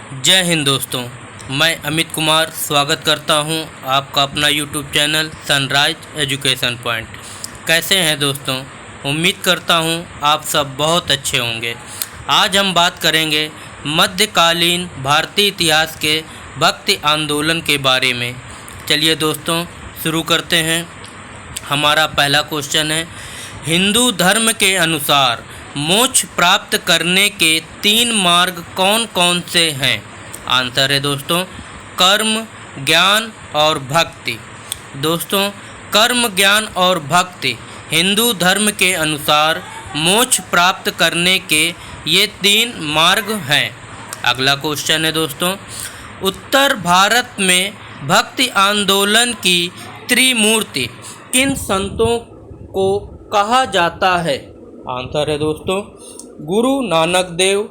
जय हिंद दोस्तों। मैं अमित कुमार स्वागत करता हूं आपका अपना YouTube channel sunrise education point. कैसे हैं दोस्तों? उम्मीद करता हूं आप सब बहुत अच्छे होंगे। आज हम बात करेंगे मध्यकालीन भारतीय इतिहास के भक्ति आंदोलन के बारे में। चलिए दोस्तों शुरू करते हैं। हमारा पहला क्वेश्चन है, हिंदू धर्म के अनुसार मोक्ष प्राप्त करने के 3 मार्ग कौन कौन से हैं? आंसर है दोस्तों कर्म, ज्ञान और भक्ति। दोस्तों कर्म, ज्ञान और भक्ति हिंदू धर्म के अनुसार मोक्ष प्राप्त करने के ये 3 मार्ग हैं। अगला क्वेश्चन है दोस्तों, उत्तर भारत में भक्ति आंदोलन की त्रिमूर्ति किन संतों को कहा जाता है? आंसर है दोस्तों गुरु नानक देव,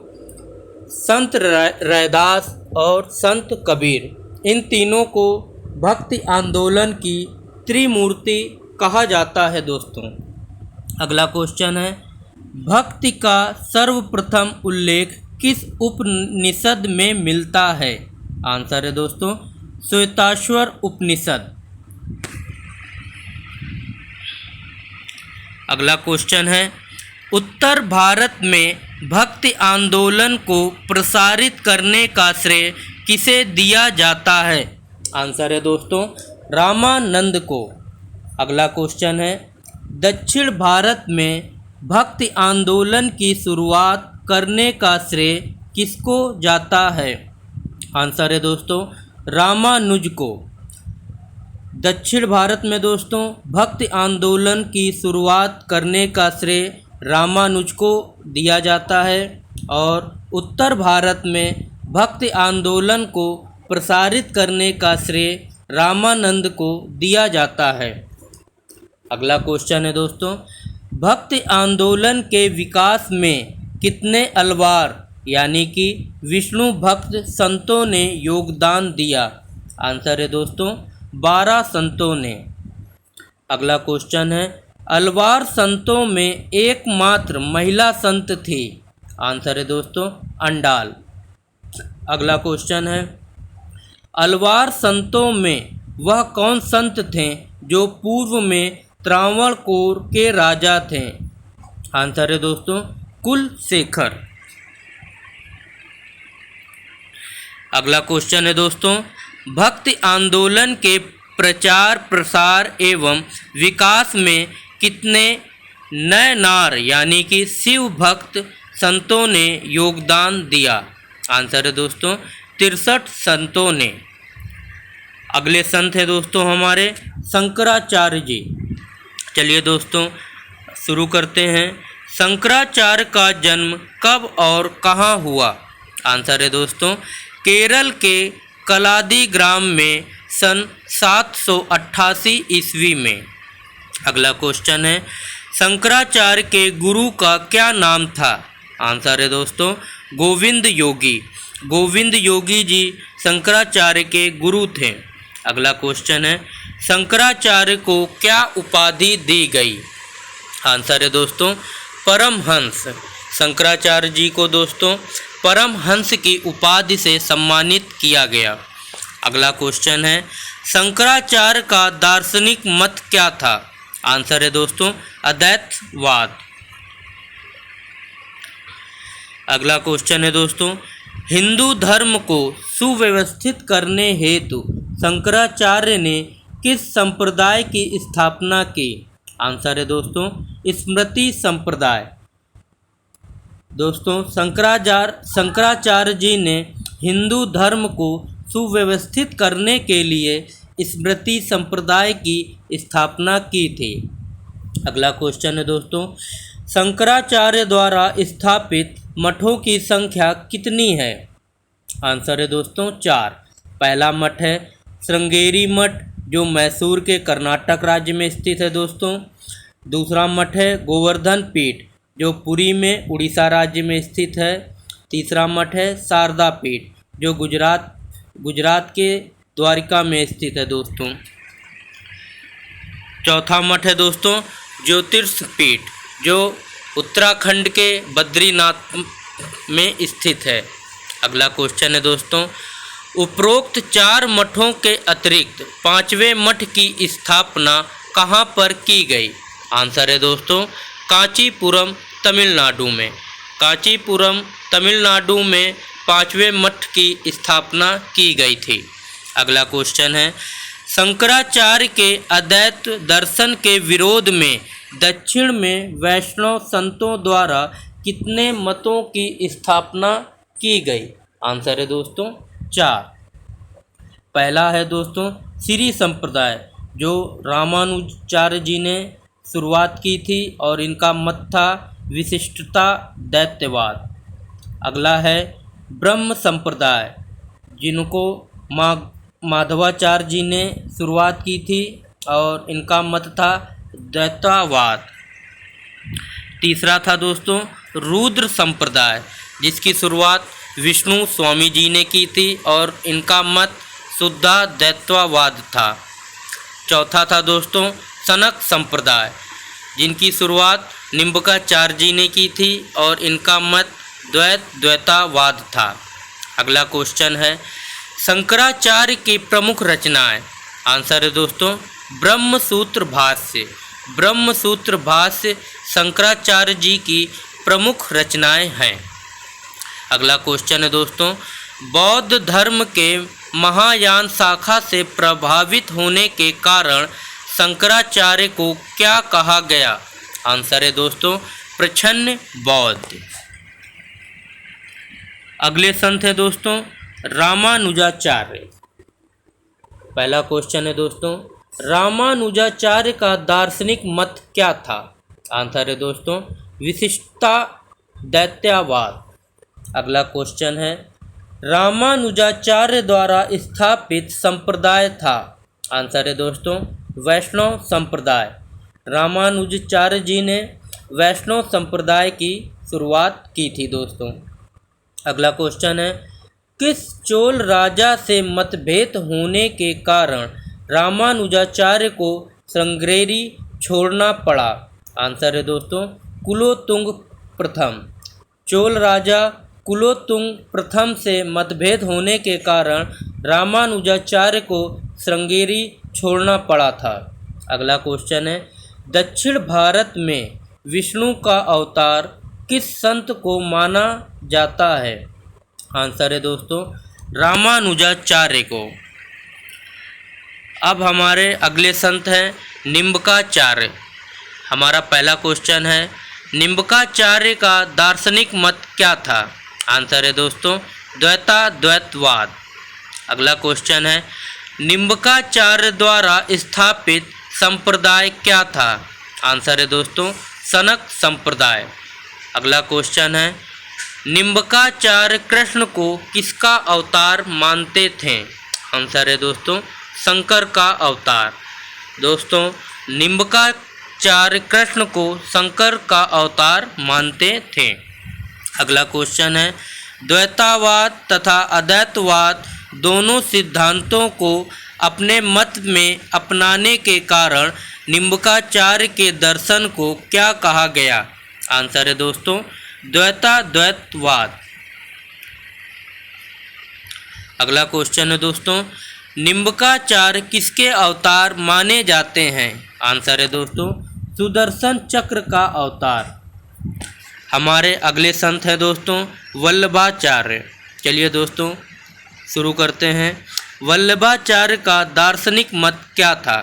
संत रैदास और संत कबीर। इन तीनों को भक्ति आंदोलन की त्रिमूर्ति कहा जाता है दोस्तों। अगला क्वेश्चन है, भक्ति का सर्वप्रथम उल्लेख किस उपनिषद में मिलता है? आंसर है दोस्तों श्वेताश्वर उपनिषद। अगला क्वेश्चन है, उत्तर भारत में भक्ति आंदोलन को प्रसारित करने का श्रेय किसे दिया जाता है? आंसर है दोस्तों रामानंद को। अगला क्वेश्चन है, दक्षिण भारत में भक्ति आंदोलन की शुरुआत करने का श्रेय किसको जाता है? आंसर है दोस्तों रामानुज को। दक्षिण भारत में दोस्तों भक्ति आंदोलन की शुरुआत करने का श्रेय रामानुज को दिया जाता है और उत्तर भारत में भक्ति आंदोलन को प्रसारित करने का श्रेय रामानंद को दिया जाता है। अगला क्वेश्चन है दोस्तों, भक्ति आंदोलन के विकास में कितने अलवार यानी कि विष्णु भक्त संतों ने योगदान दिया? आंसर है दोस्तों 12 संतों ने। अगला क्वेश्चन है, अलवार संतों में एकमात्र महिला संत थी। आंसर है दोस्तों अंडाल। अगला क्वेश्चन है, अलवार संतों में वह कौन संत थे जो पूर्व में त्रावणकोर के राजा थे? आंसर है दोस्तों कुलशेखर। अगला क्वेश्चन है दोस्तों, भक्ति आंदोलन के प्रचार प्रसार एवं विकास में कितने नयनार यानी कि शिव भक्त संतों ने योगदान दिया? आंसर है दोस्तों 63 संतों ने। अगले संत है दोस्तों हमारे शंकराचार्य जी। चलिए दोस्तों शुरू करते हैं। शंकराचार्य का जन्म कब और कहाँ हुआ? आंसर है दोस्तों केरल के कलादी ग्राम में सन 788 ईस्वी में। अगला क्वेश्चन है, शंकराचार्य के गुरु का क्या नाम था? आंसर है दोस्तों गोविंद योगी। गोविंद योगी जी शंकराचार्य के गुरु थे। अगला क्वेश्चन है, शंकराचार्य को क्या उपाधि दी गई? आंसर है दोस्तों परमहंस। शंकराचार्य जी को दोस्तों परमहंस की उपाधि से सम्मानित किया गया। अगला क्वेश्चन है, शंकराचार्य का दार्शनिक मत क्या था? आंसर है दोस्तों अद्वैतवाद। अगला क्वेश्चन है दोस्तों, हिंदू धर्म को सुव्यवस्थित करने हेतु शंकराचार्य ने किस संप्रदाय की स्थापना की? आंसर है दोस्तों स्मृति संप्रदाय। दोस्तों शंकराचार्य जी ने हिंदू धर्म को सुव्यवस्थित करने के लिए स्मृति संप्रदाय की स्थापना की थी। अगला क्वेश्चन है दोस्तों, शंकराचार्य द्वारा स्थापित मठों की संख्या कितनी है? आंसर है दोस्तों 4। पहला मठ है श्रृंगेरी मठ जो मैसूर के कर्नाटक राज्य में स्थित है दोस्तों। दूसरा मठ है गोवर्धन पीठ जो पुरी में उड़ीसा राज्य में स्थित है। तीसरा मठ है शारदा पीठ जो गुजरात के द्वारिका में स्थित है दोस्तों। चौथा मठ है दोस्तों ज्योतिर्ष पीठ जो उत्तराखंड के बद्रीनाथ में स्थित है। अगला क्वेश्चन है दोस्तों, उपरोक्त 4 मठों के अतिरिक्त 5वें मठ की स्थापना कहाँ पर की गई? आंसर है दोस्तों कांचीपुरम तमिलनाडु में। कांचीपुरम तमिलनाडु में 5वें मठ की स्थापना की गई थी। अगला क्वेश्चन है, शंकराचार्य के अद्वैत दर्शन के विरोध में दक्षिण में वैष्णव संतों द्वारा कितने मतों की स्थापना की गई? आंसर है दोस्तों 4। पहला है दोस्तों श्री संप्रदाय, जो रामानुजाचार्य जी ने शुरुआत की थी और इनका मत था विशिष्टता दैत्यवाद। अगला है ब्रह्म संप्रदाय, जिनको माधवाचार्य जी ने शुरुआत की थी और इनका मत था द्वैतवाद। तीसरा था दोस्तों रुद्र संप्रदाय, जिसकी शुरुआत विष्णु स्वामी जी ने की थी और इनका मत शुद्धाद्वैतवाद था। चौथा था दोस्तों सनक संप्रदाय, जिनकी शुरुआत निम्बकाचार्य जी ने की थी और इनका मत द्वैतवाद था। अगला क्वेश्चन है, शंकराचार्य की प्रमुख रचनाएं। आंसर है दोस्तों ब्रह्मसूत्र भाष्य। ब्रह्मसूत्र भाष्य शंकराचार्य जी की प्रमुख रचनाएं हैं। अगला क्वेश्चन है दोस्तों, बौद्ध धर्म के महायान शाखा से प्रभावित होने के कारण शंकराचार्य को क्या कहा गया? आंसर है दोस्तों प्रच्छन्न बौद्ध। अगले संत है दोस्तों रामानुजाचार्य। पहला क्वेश्चन है दोस्तों, रामानुजाचार्य का दार्शनिक मत क्या था? आंसर है दोस्तों विशिष्टता दैत्यवाद। अगला क्वेश्चन है, रामानुजाचार्य द्वारा स्थापित संप्रदाय था। आंसर है दोस्तों वैष्णव संप्रदाय। रामानुजाचार्य जी ने वैष्णव संप्रदाय की शुरुआत की थी दोस्तों। अगला क्वेश्चन है, किस चोल राजा से मतभेद होने के कारण रामानुजाचार्य को श्रृंगेरी छोड़ना पड़ा? आंसर है दोस्तों कुलोत्तुंग प्रथम। चोल राजा कुलोत्तुंग प्रथम से मतभेद होने के कारण रामानुजाचार्य को श्रृंगेरी छोड़ना पड़ा था। अगला क्वेश्चन है, दक्षिण भारत में विष्णु का अवतार किस संत को माना जाता है? आंसर है दोस्तों रामानुजाचार्य को। अब हमारे अगले संत हैं निम्बकाचार्य। हमारा पहला क्वेश्चन है, निम्बकाचार्य का दार्शनिक मत क्या था? आंसर है दोस्तों द्वैतवाद। अगला क्वेश्चन है, निम्बकाचार्य द्वारा स्थापित संप्रदाय क्या था? आंसर है दोस्तों सनक संप्रदाय। अगला क्वेश्चन है, निम्बकाचार्य कृष्ण को किसका अवतार मानते थे? आंसर है दोस्तों शंकर का अवतार। दोस्तों निम्बकाचार्य कृष्ण को शंकर का अवतार मानते थे। अगला क्वेश्चन है, द्वैतवाद तथा अद्वैतवाद दोनों सिद्धांतों को अपने मत में अपनाने के कारण निम्बकाचार्य के दर्शन को क्या कहा गया? आंसर है दोस्तों द्वैतवाद। अगला क्वेश्चन है दोस्तों, निम्बकाचार्य किसके अवतार माने जाते हैं? आंसर है दोस्तों सुदर्शन चक्र का अवतार। हमारे अगले संत हैं दोस्तों वल्लभाचार्य। चलिए दोस्तों शुरू करते हैं। वल्लभाचार्य का दार्शनिक मत क्या था?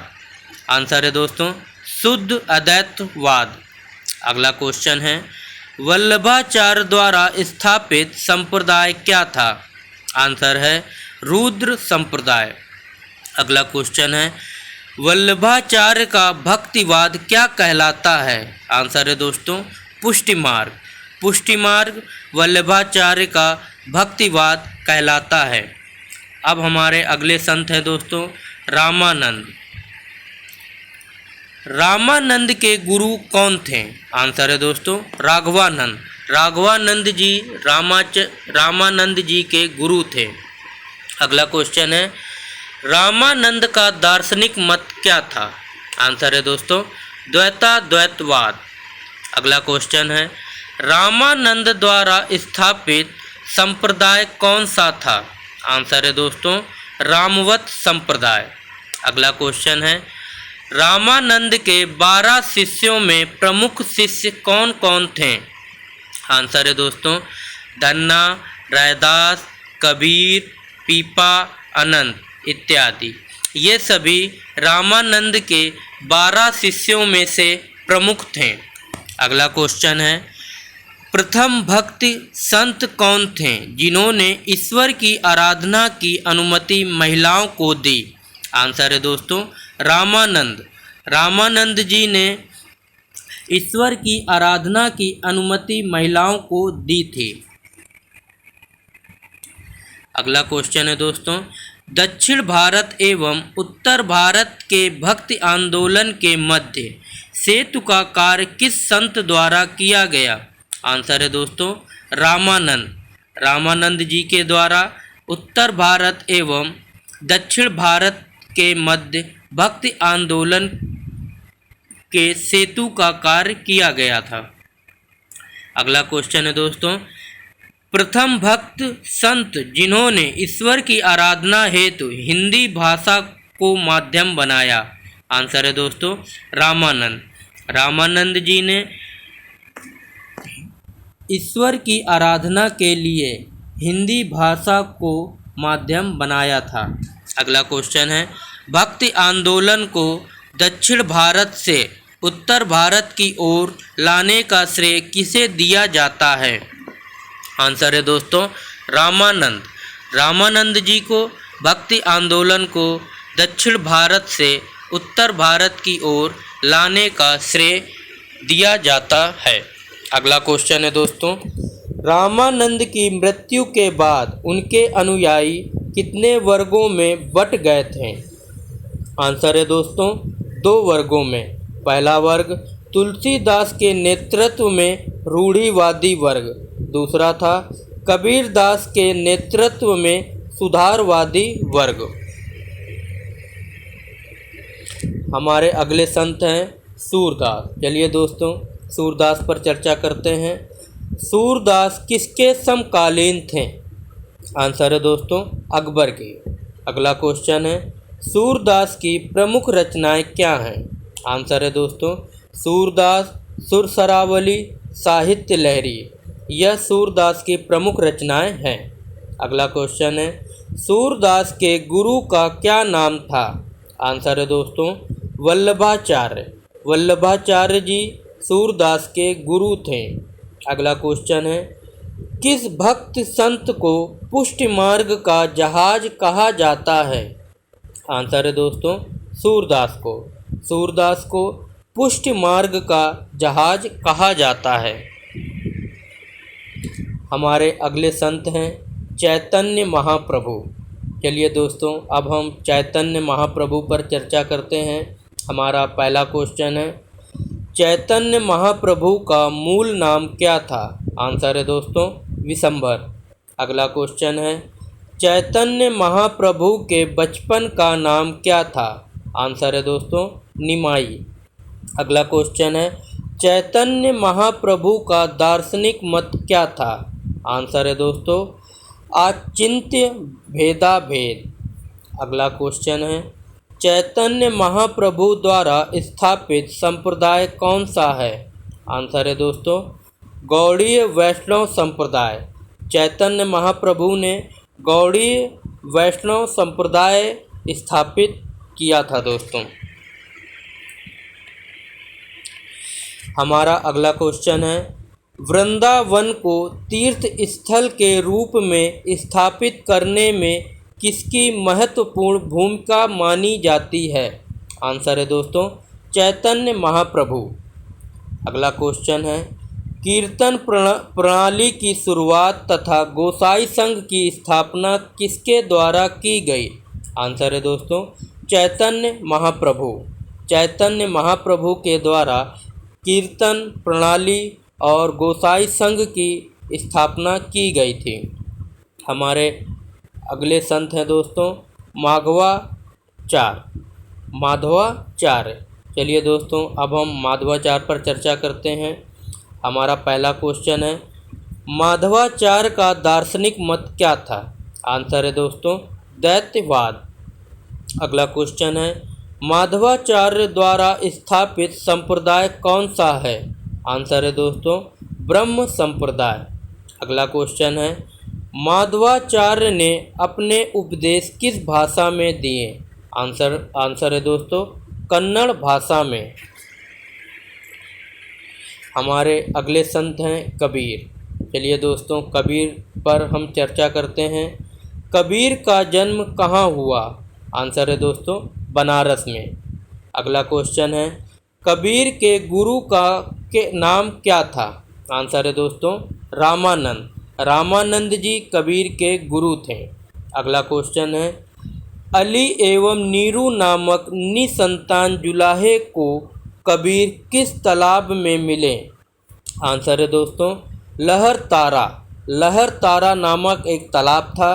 आंसर है दोस्तों शुद्ध अद्वैतवाद। अगला क्वेश्चन है, वल्लभाचार्य द्वारा स्थापित संप्रदाय क्या था? आंसर है रुद्र संप्रदाय। अगला क्वेश्चन है, वल्लभाचार्य का भक्तिवाद क्या कहलाता है? आंसर है दोस्तों पुष्टि मार्ग। पुष्टि मार्ग वल्लभाचार्य का भक्तिवाद कहलाता है। अब हमारे अगले संत हैं दोस्तों रामानंद। रामानंद के गुरु कौन थे? आंसर है दोस्तों राघवानंद। राघवानंद जी रामानंद जी के गुरु थे। अगला क्वेश्चन है, रामानंद का दार्शनिक मत क्या था? आंसर है दोस्तों द्वैतवाद। अगला क्वेश्चन है, रामानंद द्वारा स्थापित संप्रदाय कौन सा था? आंसर है दोस्तों रामवत संप्रदाय। अगला क्वेश्चन है, रामानंद के 12 शिष्यों में प्रमुख शिष्य कौन कौन थे? आंसर है दोस्तों धन्ना, रैदास, कबीर, पीपा, अनंत इत्यादि। ये सभी रामानंद के 12 शिष्यों में से प्रमुख थे। अगला क्वेश्चन है, प्रथम भक्ति संत कौन थे जिन्होंने ईश्वर की आराधना की अनुमति महिलाओं को दी? आंसर है दोस्तों रामानंद। रामानंद जी ने ईश्वर की आराधना की अनुमति महिलाओं को दी थी। अगला क्वेश्चन है दोस्तों, दक्षिण भारत एवं उत्तर भारत के भक्ति आंदोलन के मध्य सेतु का कार्य किस संत द्वारा किया गया? आंसर है दोस्तों रामानंद। रामानंद जी के द्वारा उत्तर भारत एवं दक्षिण भारत के मध्य भक्ति आंदोलन के सेतु का कार्य किया गया था। अगला क्वेश्चन है दोस्तों, प्रथम भक्त संत जिन्होंने ईश्वर की आराधना हेतु हिंदी भाषा को माध्यम बनाया? आंसर है दोस्तों रामानंद। रामानंद जी ने ईश्वर की आराधना के लिए हिंदी भाषा को माध्यम बनाया था। अगला क्वेश्चन है, भक्ति आंदोलन को दक्षिण भारत से उत्तर भारत की ओर लाने का श्रेय किसे दिया जाता है? आंसर है दोस्तों रामानंद। रामानंद जी को भक्ति आंदोलन को दक्षिण भारत से उत्तर भारत की ओर लाने का श्रेय दिया जाता है। अगला क्वेश्चन है दोस्तों, रामानंद की मृत्यु के बाद उनके अनुयायी कितने वर्गों में बट गए थे? आंसर है दोस्तों 2 वर्गों में। पहला वर्ग तुलसीदास के नेतृत्व में रूढ़िवादी वर्ग, दूसरा था कबीरदास के नेतृत्व में सुधारवादी वर्ग। हमारे अगले संत हैं सूरदास। चलिए दोस्तों सूरदास पर चर्चा करते हैं। सूरदास किसके समकालीन थे? आंसर है दोस्तों अकबर के। अगला क्वेश्चन है, सूरदास की प्रमुख रचनाएं क्या हैं? आंसर है दोस्तों सूरदास, सुरसरावली, साहित्य लहरी। यह सूरदास की प्रमुख रचनाएं हैं। अगला क्वेश्चन है, सूरदास के गुरु का क्या नाम था? आंसर है दोस्तों वल्लभाचार्य। वल्लभाचार्य जी सूरदास के गुरु थे। अगला क्वेश्चन है, किस भक्त संत को पुष्टि मार्ग का जहाज कहा जाता है? आंसर है दोस्तों सूरदास को। सूरदास को पुष्टि मार्ग का जहाज कहा जाता है। हमारे अगले संत हैं चैतन्य महाप्रभु। चलिए दोस्तों अब हम चैतन्य महाप्रभु पर चर्चा करते हैं। हमारा पहला क्वेश्चन है, चैतन्य महाप्रभु का मूल नाम क्या था? आंसर है दोस्तों विशंभर। अगला क्वेश्चन है, चैतन्य महाप्रभु के बचपन का नाम क्या था? आंसर है दोस्तों निमाई। अगला क्वेश्चन है, चैतन्य महाप्रभु का दार्शनिक मत क्या था? आंसर है दोस्तों आचिंत्य भेदाभेद। अगला क्वेश्चन है, चैतन्य महाप्रभु द्वारा स्थापित संप्रदाय कौन सा है? आंसर है दोस्तों गौड़ीय वैष्णव संप्रदाय। चैतन्य महाप्रभु ने गौड़ीय वैष्णव संप्रदाय स्थापित किया था दोस्तों। हमारा अगला क्वेश्चन है, वृंदावन को तीर्थ स्थल के रूप में स्थापित करने में किसकी महत्वपूर्ण भूमिका मानी जाती है? आंसर है दोस्तों चैतन्य महाप्रभु। अगला क्वेश्चन है, कीर्तन प्रणाली की शुरुआत तथा गोसाई संघ की स्थापना किसके द्वारा की गई? आंसर है दोस्तों चैतन्य महाप्रभु। चैतन्य महाप्रभु के द्वारा कीर्तन प्रणाली और गोसाई संघ की स्थापना की गई थी। हमारे अगले संत हैं दोस्तों माधवाचार्य। चलिए दोस्तों अब हम माधवाचार्य पर चर्चा करते हैं। हमारा पहला क्वेश्चन है, माधवाचार्य का दार्शनिक मत क्या था? आंसर है दोस्तों दैत्यवाद। अगला क्वेश्चन है, माधवाचार्य द्वारा स्थापित संप्रदाय कौन सा है? आंसर है दोस्तों ब्रह्म संप्रदाय। अगला क्वेश्चन है, माधवाचार्य ने अपने उपदेश किस भाषा में दिए? आंसर है दोस्तों कन्नड़ भाषा में। हमारे अगले संत हैं कबीर। चलिए दोस्तों कबीर पर हम चर्चा करते हैं। कबीर का जन्म कहाँ हुआ? आंसर है दोस्तों बनारस में। अगला क्वेश्चन है, कबीर के गुरु के नाम क्या था? आंसर है दोस्तों रामानंद। रामानंद जी कबीर के गुरु थे। अगला क्वेश्चन है, अली एवं नीरू नामक निसंतान जुलाहे को कबीर किस तालाब में मिले? आंसर है दोस्तों लहर तारा। लहर तारा नामक एक तालाब था।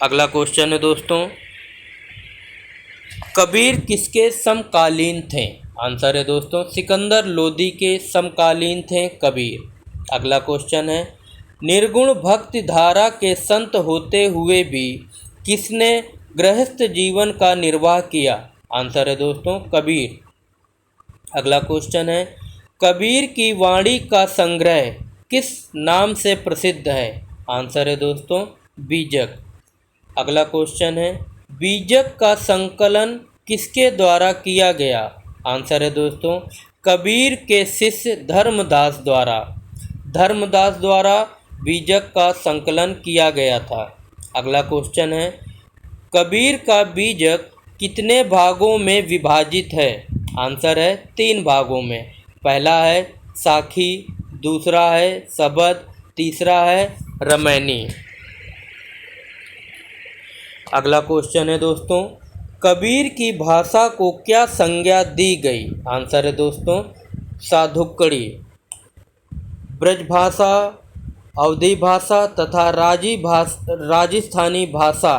अगला क्वेश्चन है दोस्तों, कबीर किसके समकालीन थे? आंसर है दोस्तों सिकंदर लोदी के समकालीन थे कबीर। अगला क्वेश्चन है, निर्गुण भक्ति धारा के संत होते हुए भी किसने गृहस्थ जीवन का निर्वाह किया? आंसर है दोस्तों कबीर। अगला क्वेश्चन है, कबीर की वाणी का संग्रह किस नाम से प्रसिद्ध है? आंसर है दोस्तों बीजक। अगला क्वेश्चन है, बीजक का संकलन किसके द्वारा किया गया? आंसर है दोस्तों कबीर के शिष्य धर्मदास द्वारा। धर्मदास द्वारा बीजक का संकलन किया गया था। अगला क्वेश्चन है, कबीर का बीजक कितने भागों में विभाजित है? आंसर है 3 भागों में। पहला है साखी, दूसरा है सबद, तीसरा है रमैनी। अगला क्वेश्चन है दोस्तों, कबीर की भाषा को क्या संज्ञा दी गई? आंसर है दोस्तों साधुकड़ी। ब्रजभाषा, अवधी भाषा तथा राजस्थानी भाषा,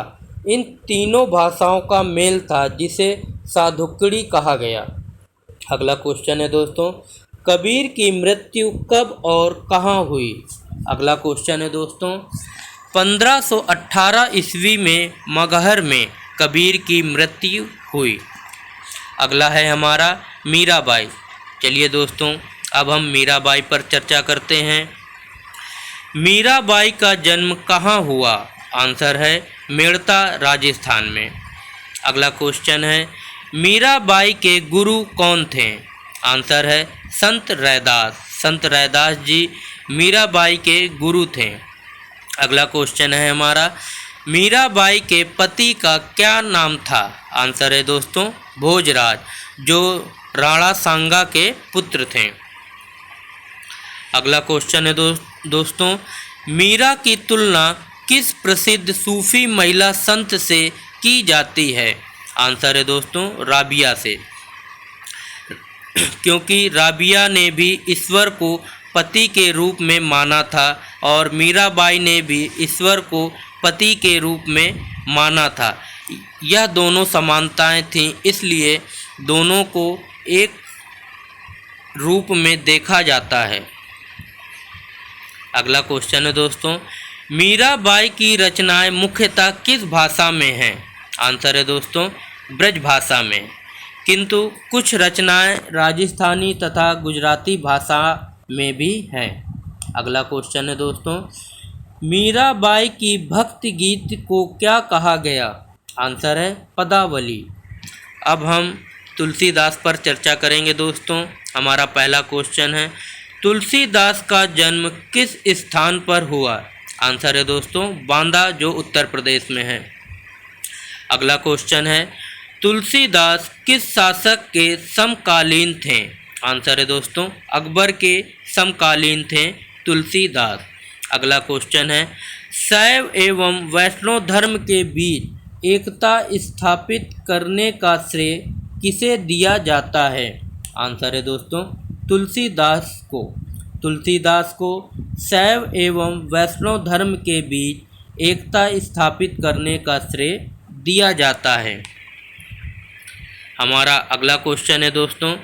इन तीनों भाषाओं का मेल था जिसे साधुकड़ी कहा गया। अगला क्वेश्चन है दोस्तों, कबीर की मृत्यु कब और कहाँ हुई? अगला क्वेश्चन है दोस्तों, 1518 ईस्वी में मगहर में कबीर की मृत्यु हुई। अगला है हमारा मीराबाई। चलिए दोस्तों अब हम मीराबाई पर चर्चा करते हैं। मीराबाई का जन्म कहाँ हुआ? आंसर है मेड़ता राजस्थान में। अगला क्वेश्चन है, मीराबाई के गुरु कौन थे? आंसर है संत रैदास। संत रैदास जी मीराबाई के गुरु थे। अगला क्वेश्चन है हमारा, मीराबाई के पति का क्या नाम था? आंसर है दोस्तों भोजराज, जो राणा सांगा के पुत्र थे। अगला क्वेश्चन है दोस्तों, मीरा की तुलना किस प्रसिद्ध सूफी महिला संत से की जाती है? आंसर है दोस्तों राबिया से, क्योंकि राबिया ने भी ईश्वर को पति के रूप में माना था और मीराबाई ने भी ईश्वर को पति के रूप में माना था। यह दोनों समानताएं थीं, इसलिए दोनों को एक रूप में देखा जाता है। अगला क्वेश्चन है दोस्तों, मीराबाई की रचनाएं मुख्यतः किस भाषा में हैं? आंसर है दोस्तों ब्रज भाषा में, किंतु कुछ रचनाएं राजस्थानी तथा गुजराती भाषा में भी हैं। अगला क्वेश्चन है दोस्तों, मीराबाई की भक्ति गीत को क्या कहा गया? आंसर है पदावली। अब हम तुलसीदास पर चर्चा करेंगे दोस्तों। हमारा पहला क्वेश्चन है, तुलसीदास का जन्म किस स्थान पर हुआ? आंसर है दोस्तों बांदा, जो उत्तर प्रदेश में है। अगला क्वेश्चन है, तुलसीदास किस शासक के समकालीन थे? आंसर है दोस्तों अकबर के समकालीन थे तुलसीदास। अगला क्वेश्चन है, शैव एवं वैष्णव धर्म के बीच एकता स्थापित करने का श्रेय किसे दिया जाता है? आंसर है दोस्तों तुलसीदास को। तुलसीदास को शैव एवं वैष्णव धर्म के बीच एकता स्थापित करने का श्रेय दिया जाता है। हमारा अगला क्वेश्चन है दोस्तों,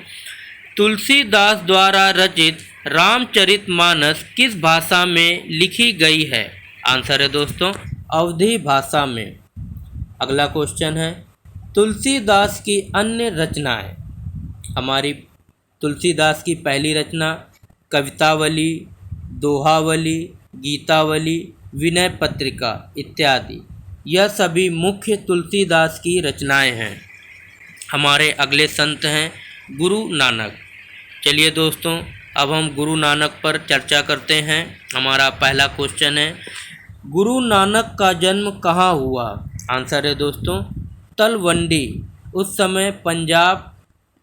तुलसीदास द्वारा रचित रामचरितमानस किस भाषा में लिखी गई है? आंसर है दोस्तों अवधी भाषा में। अगला क्वेश्चन है तुलसीदास की अन्य रचनाएं। हमारी तुलसीदास की पहली रचना कवितावली, दोहावली, गीतावली, विनय पत्रिका इत्यादि, यह सभी मुख्य तुलसीदास की रचनाएं हैं। हमारे अगले संत हैं गुरु नानक। चलिए दोस्तों अब हम गुरु नानक पर चर्चा करते हैं। हमारा पहला क्वेश्चन है गुरु नानक का जन्म कहाँ हुआ? आंसर है दोस्तों तलवंडी। उस समय पंजाब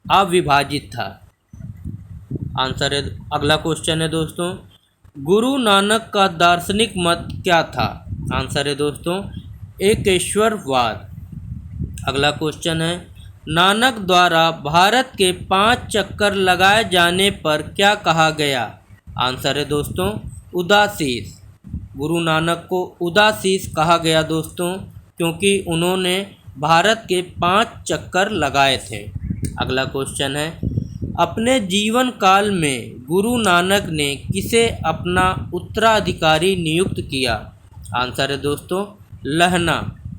अविभाजित था। आंसर है अगला क्वेश्चन है दोस्तों गुरु नानक का दार्शनिक मत क्या था? आंसर है दोस्तों एकेश्वरवाद। अगला क्वेश्चन है नानक द्वारा भारत के 5 चक्कर लगाए जाने पर क्या कहा गया? आंसर है दोस्तों उदासीस। गुरु नानक को उदासीस कहा गया दोस्तों क्योंकि उन्होंने भारत के 5 चक्कर लगाए थे। अगला क्वेश्चन है अपने जीवन काल में गुरु नानक ने किसे अपना उत्तराधिकारी नियुक्त किया? आंसर है दोस्तों लहना,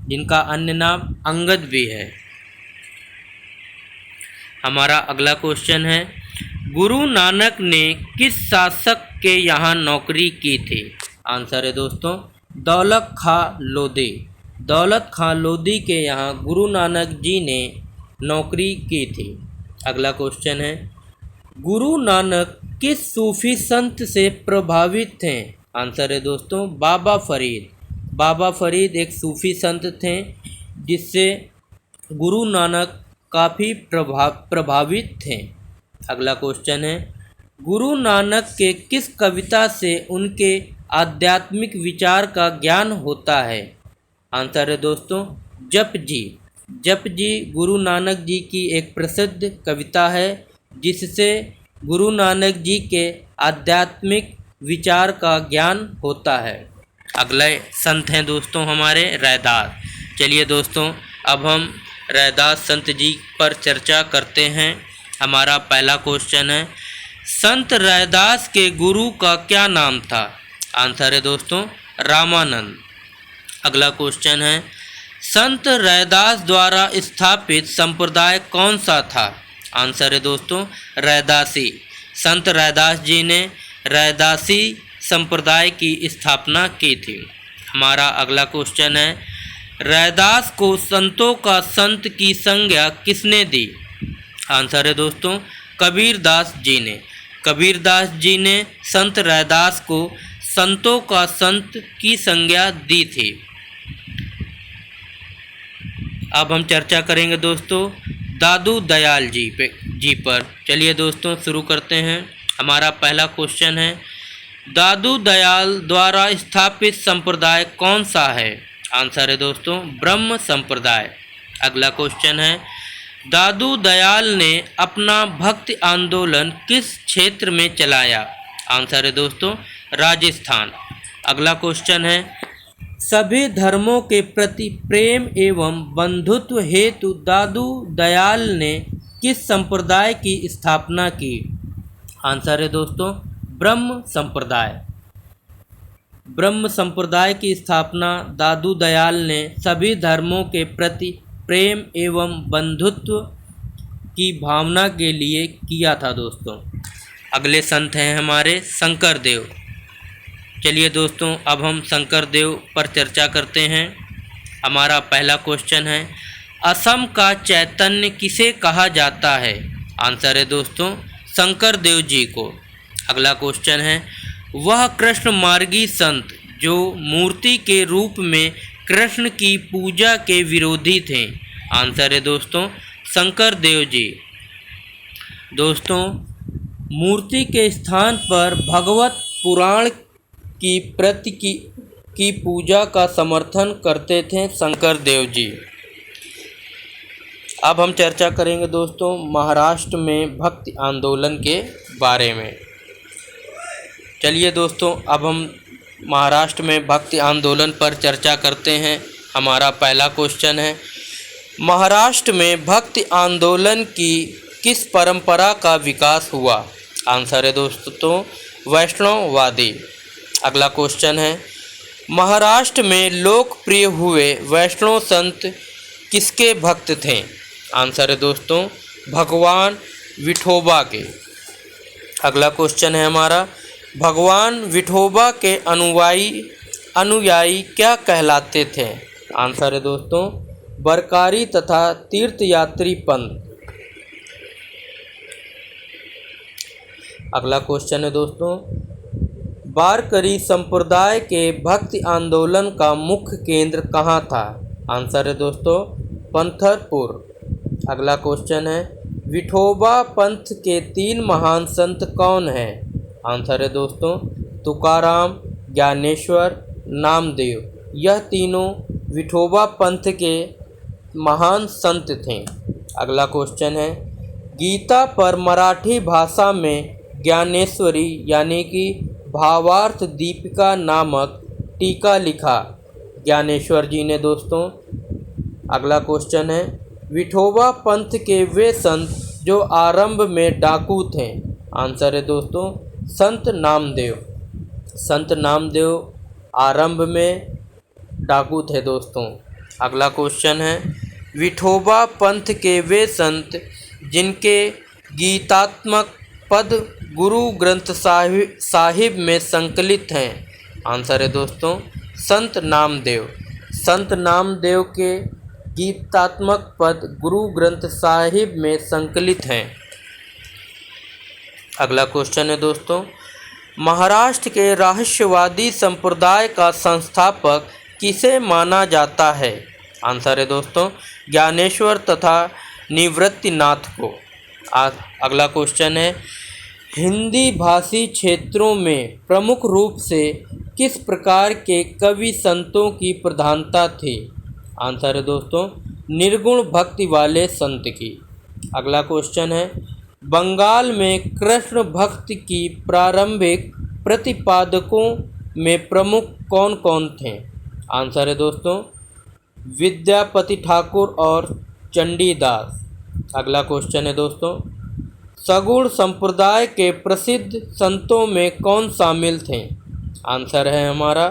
जिनका अन्य नाम अंगद भी है। हमारा अगला क्वेश्चन है गुरु नानक ने किस शासक के यहाँ नौकरी की थी? आंसर है दोस्तों दौलत खां लोधी। दौलत खां लोधी के यहाँ गुरु नानक जी ने नौकरी की थी। अगला क्वेश्चन है गुरु नानक किस सूफी संत से प्रभावित थे? आंसर है दोस्तों बाबा फरीद। बाबा फरीद एक सूफी संत थे जिससे गुरु नानक काफ़ी प्रभावित थे। अगला क्वेश्चन है गुरु नानक के किस कविता से उनके आध्यात्मिक विचार का ज्ञान होता है? आंसर है दोस्तों जप जी। जप जी गुरु नानक जी की एक प्रसिद्ध कविता है जिससे गुरु नानक जी के आध्यात्मिक विचार का ज्ञान होता है। अगले संत हैं दोस्तों हमारे रैदास। चलिए दोस्तों अब हम रैदास संत जी पर चर्चा करते हैं। हमारा पहला क्वेश्चन है संत रैदास के गुरु का क्या नाम था? आंसर है दोस्तों रामानंद। अगला क्वेश्चन है संत रैदास द्वारा स्थापित संप्रदाय कौन सा था? आंसर है दोस्तों रैदासी। संत रैदास जी ने रैदासी संप्रदाय की स्थापना की थी। हमारा अगला क्वेश्चन है रैदास को संतों का संत की संज्ञा किसने दी? आंसर है दोस्तों कबीरदास जी ने। कबीरदास जी ने संत रैदास को संतों का संत की संज्ञा दी थी। अब हम चर्चा करेंगे दोस्तों दादू दयाल जी पर। चलिए दोस्तों शुरू करते हैं। हमारा पहला क्वेश्चन है दादू दयाल द्वारा स्थापित संप्रदाय कौन सा है? आंसर है दोस्तों ब्रह्म संप्रदाय। अगला क्वेश्चन है दादू दयाल ने अपना भक्ति आंदोलन किस क्षेत्र में चलाया? आंसर है दोस्तों राजस्थान। अगला क्वेश्चन है सभी धर्मों के प्रति प्रेम एवं बंधुत्व हेतु दादू दयाल ने किस संप्रदाय की स्थापना की? आंसर है दोस्तों ब्रह्म संप्रदाय। ब्रह्म संप्रदाय की स्थापना दादू दयाल ने सभी धर्मों के प्रति प्रेम एवं बंधुत्व की भावना के लिए किया था दोस्तों। अगले संत हैं हमारे शंकर देव। चलिए दोस्तों अब हम शंकर देव पर चर्चा करते हैं। हमारा पहला क्वेश्चन है असम का चैतन्य किसे कहा जाता है? आंसर है दोस्तों शंकर देव जी को। अगला क्वेश्चन है वह कृष्ण मार्गी संत जो मूर्ति के रूप में कृष्ण की पूजा के विरोधी थे। आंसर है दोस्तों शंकर देव जी। दोस्तों मूर्ति के स्थान पर भगवत पुराण की प्रति की पूजा का समर्थन करते थे शंकर देव जी। अब हम चर्चा करेंगे दोस्तों महाराष्ट्र में भक्ति आंदोलन के बारे में। चलिए दोस्तों अब हम महाराष्ट्र में भक्ति आंदोलन पर चर्चा करते हैं। हमारा पहला क्वेश्चन है महाराष्ट्र में भक्ति आंदोलन की किस परंपरा का विकास हुआ? आंसर है दोस्तों वैष्णववादी। अगला क्वेश्चन है, महाराष्ट्र में लोकप्रिय हुए वैष्णव संत किसके भक्त थे? आंसर है दोस्तों भगवान विठोबा के। अगला क्वेश्चन है हमारा, भगवान विठोबा के अनुयायी क्या कहलाते थे? आंसर है दोस्तों बरकारी तथा तीर्थयात्री पंथ। अगला क्वेश्चन है दोस्तों, वारकरी संप्रदाय के भक्ति आंदोलन का मुख्य केंद्र कहाँ था? आंसर है दोस्तों पंथरपुर। अगला क्वेश्चन है, विठोबा पंथ के 3 महान संत कौन हैं? आंसर है दोस्तों तुकाराम, ज्ञानेश्वर, नामदेव। यह तीनों विठोबा पंथ के महान संत थे। अगला क्वेश्चन है, गीता पर मराठी भाषा में ज्ञानेश्वरी यानी कि भावार्थ दीपिका नामक टीका लिखा ज्ञानेश्वर जी ने दोस्तों। अगला क्वेश्चन है, विठोबा पंथ के वे संत जो आरंभ में डाकू थे? आंसर है दोस्तों संत नामदेव। संत नामदेव आरंभ में डाकू थे दोस्तों। अगला क्वेश्चन है, विठोबा पंथ के वे संत जिनके गीतात्मक पद गुरु ग्रंथ साहिब में संकलित हैं? आंसर है दोस्तों संत नामदेव। संत नामदेव के गीतात्मक पद गुरु ग्रंथ साहिब में संकलित हैं। अगला क्वेश्चन है दोस्तों, महाराष्ट्र के रहस्यवादी संप्रदाय का संस्थापक किसे माना जाता है? आंसर है दोस्तों ज्ञानेश्वर तथा निवृत्तिनाथ को। अगला क्वेश्चन है, हिंदी भाषी क्षेत्रों में प्रमुख रूप से किस प्रकार के कवि संतों की प्रधानता थी? आंसर है दोस्तों निर्गुण भक्ति वाले संत की। अगला क्वेश्चन है, बंगाल में कृष्ण भक्ति की प्रारंभिक प्रतिपादकों में प्रमुख कौन कौन थे? आंसर है दोस्तों विद्यापति ठाकुर और चंडीदास। अगला क्वेश्चन है दोस्तों, सगुण संप्रदाय के प्रसिद्ध संतों में कौन शामिल थे? आंसर है हमारा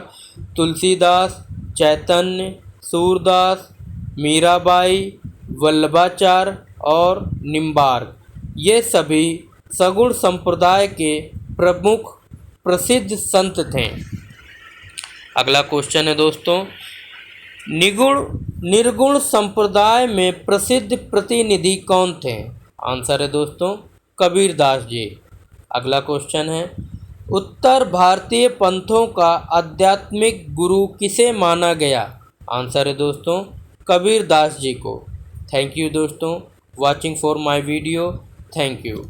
तुलसीदास, चैतन्य, सूरदास, मीराबाई, वल्लभाचार्य और निम्बार्क। ये सभी सगुण संप्रदाय के प्रमुख प्रसिद्ध संत थे। अगला क्वेश्चन है दोस्तों, निर्गुण संप्रदाय में प्रसिद्ध प्रतिनिधि कौन थे? आंसर है दोस्तों कबीरदास जी। अगला क्वेश्चन है, उत्तर भारतीय पंथों का आध्यात्मिक गुरु किसे माना गया? आंसर है दोस्तों कबीरदास जी को। थैंक यू दोस्तों watching for my video. Thank you.